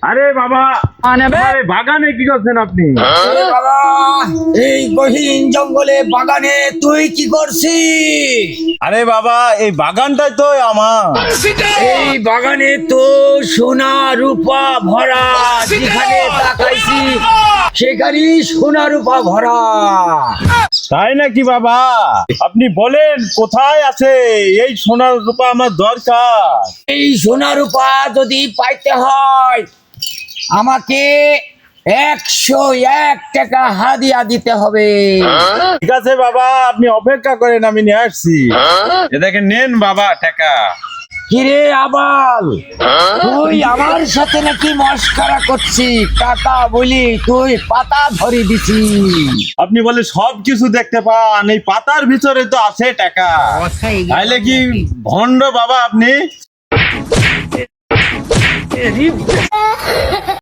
আরে বাবা, আরে বাগানে কি করছেন আপনি? আরে বাবা, এই গহীন জঙ্গলে বাগানে তুই কি করছিস? আরে বাবা, এই বাগানটাই তো আমার। এই বাগানে তো সোনা রূপা ভরা, যেখানে তাকাইছি সেখানেই সোনা রূপা ভরা। তাই নাকি বাবা? আপনি বলেন কোথায় আছে এই সোনা রূপা, আমার দরকার। এই সোনা রূপা যদি পাইতে হয় আমাকে 101 টাকা হাদিয়া দিতে হবে। ঠিক আছে বাবা, আপনি অপেক্ষা করেন, আমি নিয়ে আসছি। এ দেখেন, নেন বাবা টাকা। কিরে আবাল, তুই আমার সাথে নাকি মস্করা করছিস? টাকা বলি তুই পাতা ধরি দিছি। আপনি বলে সব কিছু দেখতে পান, এই পাতার ভিতরে তো আছে টাকা। তাইলে কি ভণ্ড বাবা আপনি?